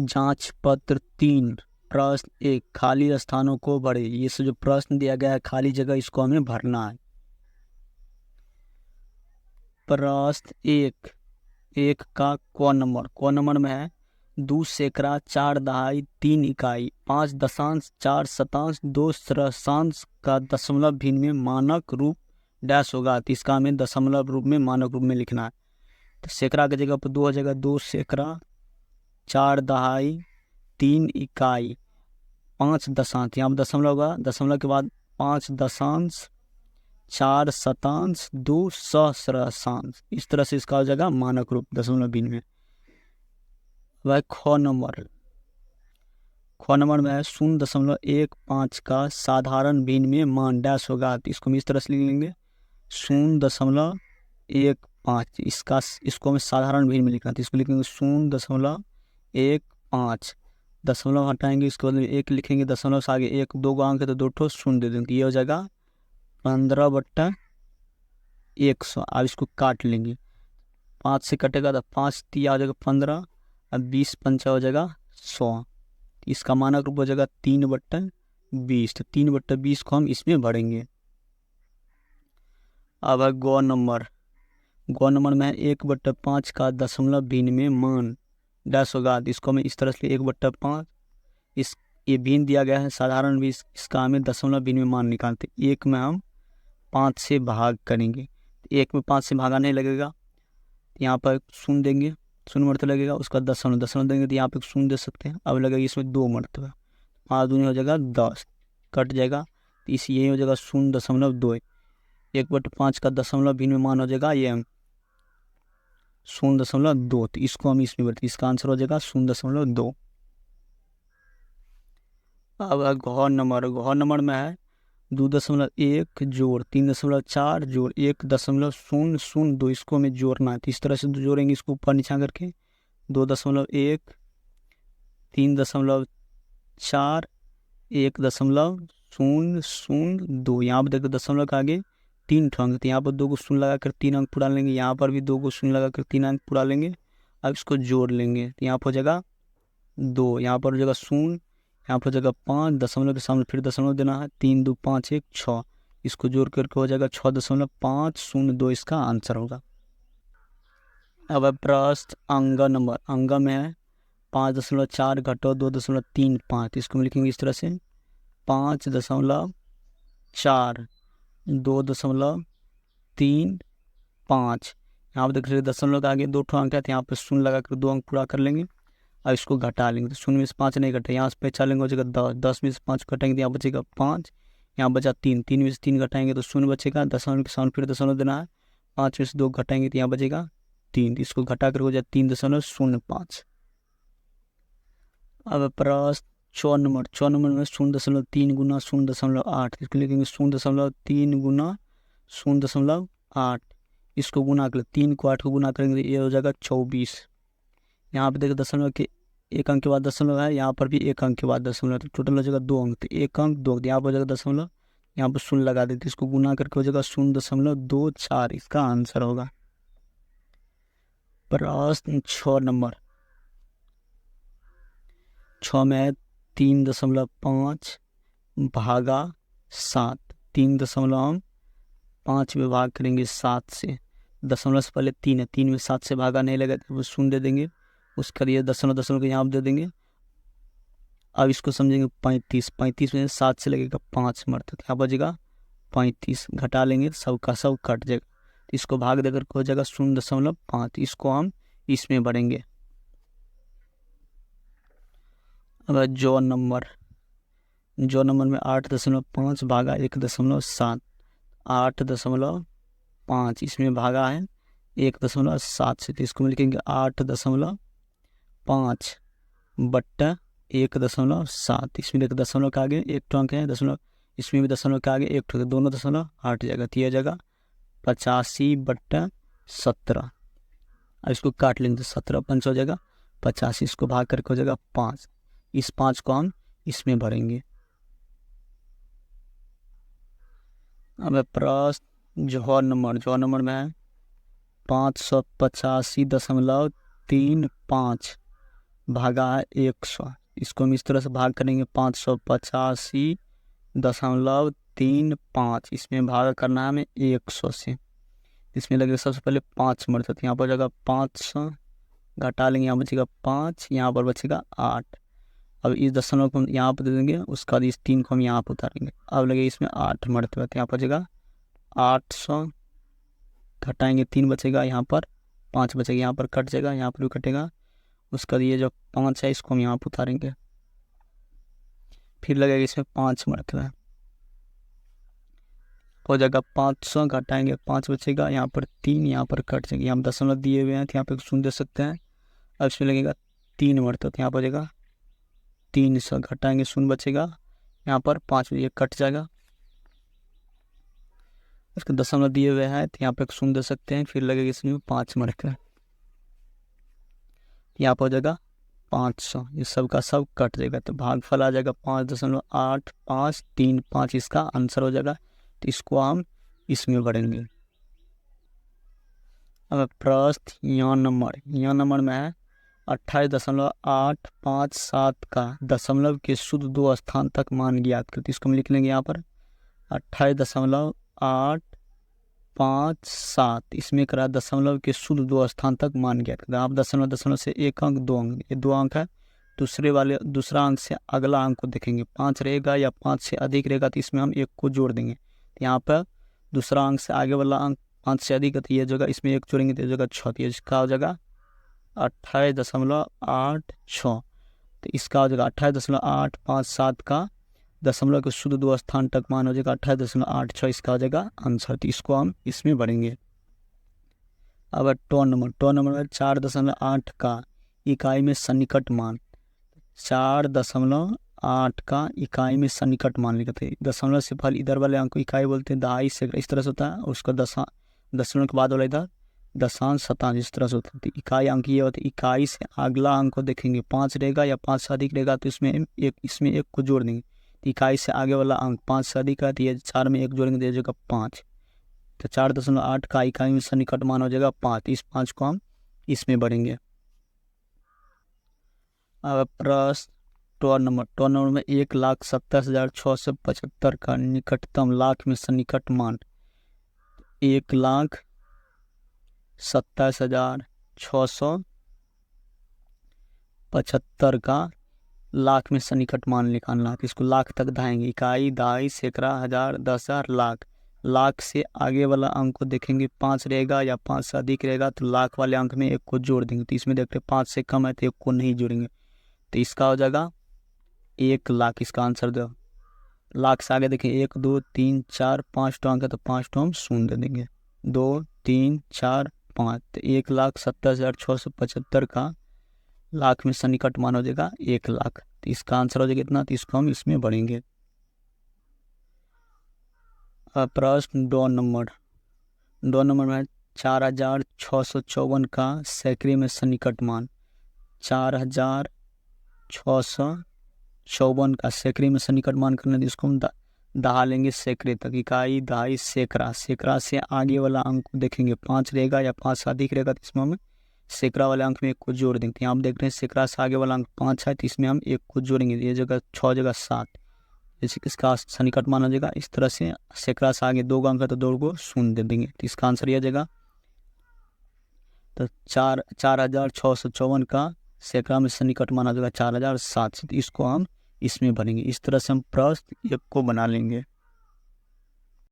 जांच पत्र 3 प्रश्न 1 खाली स्थानों को भरें। ये जो प्रश्न दिया गया है खाली जगह इसको हमें भरना है। प्रश्न 1 का क नंबर में है 2 सैकड़ा 4 दहाई 3 इकाई 5 दशांश 4 शतांश 2 श्रशांश का दशमलव भिन्न में मानक रूप डैश होगा। तो इसका हमें दशमलव रूप में मानक रूप में लिखना है। तो सैकड़ा की जगह पर 2 हो जाएगा 2 सैकड़ा 4 दहाई 3 इकाई 5 दशांश, यहाँ पर दशमलव होगा, दशमलव के बाद 5 दशांश 4 शतांश 2 सहस्रांश। इस तरह से इसका हो जाएगा मानक रूप दशमलव भिन्न में। वह ख नंबर में है 0.15 का साधारण भिन्न में मान डैश होगा। तो इसको हम इस तरह से लिख लेंगे 0.15। इसको हमें साधारण भिन्न में लिखना है। तो इसको लिखेंगे 0.15, दशमलव हटाएंगे, इसके बाद 1 लिखेंगे, दशमलव से आगे 1 2 को अंक है तो 2 ठो शून्य दे देंगे। ये हो जाएगा 15/100। अब इसको काट लेंगे, 5 से कटेगा तो 5 तिया हो जाएगा 15, अब 20 पंचा हो जाएगा 100। इसका मानक रूप हो जाएगा 3/20। तो 3/20 को हम इसमें भरेंगे। अब है ग नंबर में 1/5 का दशमलव भिन्न में मान डैश होगा। इसको हमें इस तरह से 1/5, ये भिन्न दिया गया है साधारण भी, इसका हमें दशमलव भिन्न में मान निकालते। 1 में हम 5 से भाग करेंगे। 1 में 5 से भागा नहीं लगेगा, यहाँ पर शून्य देंगे, शून्य मरतबा लगेगा, उसका दशमलव देंगे तो यहाँ पे शून्य दे सकते हैं। अब लगेगा इसमें 2 मरतबा, 5 दूनी हो जाएगा 10, कट जाएगा, तो इस यही हो जाएगा 0.2। 1/5 का दशमलव भिन्न में मान हो जाएगा ये 0.2। तो इसको हम इसमें भरते, इसका आंसर हो जाएगा 0.2। अब घ नंबर में है 2.1 जोड़ 3.4 जोड़ 1.002। इसको हमें जोड़ना है। तो इस तरह से जोड़ेंगे इसको ऊपर नीचा करके 2.1 3.4 1.002। यहाँ पर देखो दशमलव के आगे 3 ठो अंक, तो यहाँ पर 2 को शून्य लगा कर 3 अंक पूरा लेंगे, यहाँ पर भी 2 को शून्य लगा कर 3 अंक पूरा लेंगे। अब इसको जोड़ लेंगे तो यहाँ पर हो जाएगा 2, यहाँ पर हो जाएगा 0, यहाँ पर हो जाएगा 5, दशमलव के सामने फिर दशमलव देना है, 3 2 5 1 6। इसको जोड़ करके हो जाएगा 6.502। इसका आंसर होगा। अब प्रश्न अंग में है 5.4 घटो 2.35। इसको हम लिखेंगे इस तरह से 5.4 2.35। यहाँ पर देख लीजिए दशमलव के आगे 2 ठो अंक है, तो यहाँ पर शून्य लगा कर 2 अंक पूरा कर लेंगे। अब इसको घटा लेंगे तो 0 में से 5 नहीं घटे, यहाँ से पे चलेंगे हो जाएगा 10, 10 में से 5 घटाएंगे तो यहाँ बचेगा 5, यहाँ बचा 3, 3 में से 3 घटाएंगे तो 0 बचेगा, दशमलव के सामने फिर दशमलव देना है, 5 में से 2 घटाएंगे तो यहाँ बचेगा 3। इसको घटा कर हो जाए 3.05। अब प्रश्न 4 नंबर में 0.3 गुना 0.8। इसको लिखेंगे 0.3 गुना 0.8। इसको गुना कर 3 को 8 को गुना करेंगे तो ये हो जाएगा 24। यहाँ पे देखो दशमलव के 1 अंक के बाद दशमलव है, यहाँ पर भी 1 अंक के बाद दशमलव, तो टोटल हो जाएगा 2 अंक, तो 1 अंक 2, यहाँ पर हो जाएगा दशमलव, यहाँ पर शून्य लगा देते, इसको गुना करके हो जाएगा 0.24। इसका आंसर होगा। प्रश्न 6 नंबर 6 में है 3.5 भागा 7। 3.5 में भाग करेंगे 7 से, दशमलव से पहले 3 है, 3 में 7 से भागा नहीं लगा तो वो शून्य दे देंगे, उसका लिए दशमलव को यहाँ दे देंगे। अब इसको समझेंगे 35 में 7 से लगेगा 5 मरते, तो यहाँ बचेगा 35, घटा लेंगे सब का सब कट जाएगा, इसको भाग देकर हो जाएगा 0.5। इसको हम इसमें भरेंगे। अब जो नंबर में 8.5 भागा 1.7, 8.5 इसमें भागा है 1.7 से, तो इसको हम लिखेंगे 8.5 बट्टा 1.7। इसमें देखो दशमलव के आगे 1 अंक है, दशमलव इसमें भी दशमलव के आगे 1 ठो, दोनों दशमलव हट जाएगा, तो यह जाएगा 85/17। अब इसको काट लेंगे तो 17 पंच हो जाएगा 85, इसको भाग करके हो जाएगा 5। इस 5 को हम इसमें भरेंगे। अब प्रश्न जौहर नंबर में है 585.35 भागा है 100, इसको हम इस तरह से भाग करेंगे 585.35, इसमें भाग करना है हमें 100 से। इसमें लगेगा सबसे पहले 5 मरते, तो यहाँ पर जगह 500 घटा लेंगे, यहाँ बचेगा 5, यहाँ पर बचेगा 8। अब इस दशमलव को हम यहाँ पर दे देंगे, उसके बाद इस 3 को हम यहाँ पर उतारेंगे। अब लगे इसमें 8 मरते, तो यहाँ पर बचेगा 800, घटाएंगे 3 बचेगा, यहाँ पर 5 बचेगा, यहाँ पर कट जाएगा, यहाँ पर भी कटेगा। उसका ये जो 5 है इसको हम यहाँ पर उतारेंगे, फिर लगेगा इसमें 5 मरते हो जाएगा 500, घटाएंगे 5 बचेगा, यहाँ पर 3, यहाँ पर कट जाएगा। यहाँ दशमलव दिए हुए हैं तो यहाँ पे शून्य दे सकते हैं। अब इसमें लगेगा 3 मरते, तो यहाँ पर हो जाएगा 300, घटाएंगे शून्य बचेगा, यहाँ पर 5 ये कट जाएगा। इसके दशमलव दिए हुए हैं तो यहाँ पे शून्य दे सकते हैं, फिर लगेगा इसमें 5 मरकर, यहाँ पर हो जाएगा 500, ये सब का सब कट जाएगा, तो भागफल आ जाएगा 5.8535, इसका आंसर हो जाएगा। तो इसको हम इसमें भरेंगे। अब प्रश्न यहाँ नंबर में है 28.857 का दशमलव के शुद्ध 2 स्थान तक मान ज्ञात कर। तो इसको हम लिख लेंगे यहाँ पर 28.857, इसमें करा दशमलव के शुद्ध 2 स्थान तक मान ज्ञात कर। आप दशमलव से 1 अंक 2 अंक, ये 2 अंक है, दूसरा अंक से अगला अंक को देखेंगे, 5 रहेगा या 5 से अधिक रहेगा तो इसमें हम 1 को जोड़ देंगे। तो यहाँ पर दूसरा अंक से आगे वाला अंक 5 से अधिक है तो ये जगह इसमें 1 जोड़ेंगे तो ये जगह 6, तो इसका हो जाएगा 28.86। तो इसका हो जाएगा 28.857 का दशमलव के शुद्ध 2 स्थान तक मान हो जाएगा 28.86, इसका हो जाएगा आंसर। तो इसको हम इसमें भरेंगे। अब टो नंबर में 4.8 का इकाई में सन्निकट मान, 4.8 का इकाई में सन्निकट मान लिखते। दशमलव से पहले इधर वाले अंक को इकाई बोलते हैं, दहाई से इस तरह से होता है, उसका दशमलव के बाद वाला इधर दशांश शतांश इस तरह से होता है। तो इकाई अंक ये होता है, इकाई से अगला अंक को देखेंगे, 5 रहेगा या 5 से अधिक रहेगा तो इसमें एक को जोड़ देंगे। तो इकाई से आगे वाला अंक 5 से अधिक है तो ये 4 में 1 जोड़ेंगे तो ये जगह 5। तो 4.8 का इकाई में सन्निकट मान हो जाएगा 5, इस 5 को हम इसमें भरेंगे। अब प्रश्न टो नंबर में 1,27,675 का निकटतम लाख में सन्निकट मान, 1,27,675 का लाख में सन्निकट मान निकालना। तो इसको लाख तक धाएंगे, इकाई, दहाई, सैकड़ा, हजार, 10,000, लाख। लाख से आगे वाला अंक को देखेंगे, 5 रहेगा या 5 से अधिक रहेगा तो लाख वाले अंक में 1 को जोड़ देंगे। तो इसमें देखते हैं 5 से कम है तो 1 को नहीं जोड़ेंगे, तो इसका हो जाएगा 1 लाख, इसका आंसर दो। लाख से आगे देखें 1 2 3 4 5 अंक है तो 5 हम शून्य दे देंगे, 2 3 4 5। तो 1,27,675 का लाख में सन्निकट मान हो जाएगा 1 लाख। तो इसका आंसर हो जाएगा इतना, तो इसको हम इसमें भरेंगे। प्रश्न 2 नंबर में 4,654 का सैकड़े में सन्निकट मान, 4,654 का सैकड़े में सन्निकट मान करना। इसको हम दहा लेंगे सैकड़े तक, इकाई, दहाई, सैकड़ा। सैकड़ा से आगे वाला अंक को देखेंगे, 5 रहेगा या 5 से अधिक रहेगा तो इसमें हम सैकड़ा वाले अंक में 1 को जोड़ देंगे। यहाँ आप देख रहे हैं सैकड़ा से आगे वाला अंक 5 है तो इसमें हम 1 को जोड़ेंगे, ये जगह 6 जगह 7, जैसे किसका सन्निकट मान हो जाएगा। इस तरह से सैकड़ा से आगे 2 अंक है तो 2 को शून्य दे देंगे, तो इसका आंसर यह जाएगा। तो 4,654 का सैकड़ा में सन्निकट मान हो जाएगा 4,700, तो इसको हम इसमें भरेंगे। इस तरह से हम प्रश्न 1 को बना लेंगे।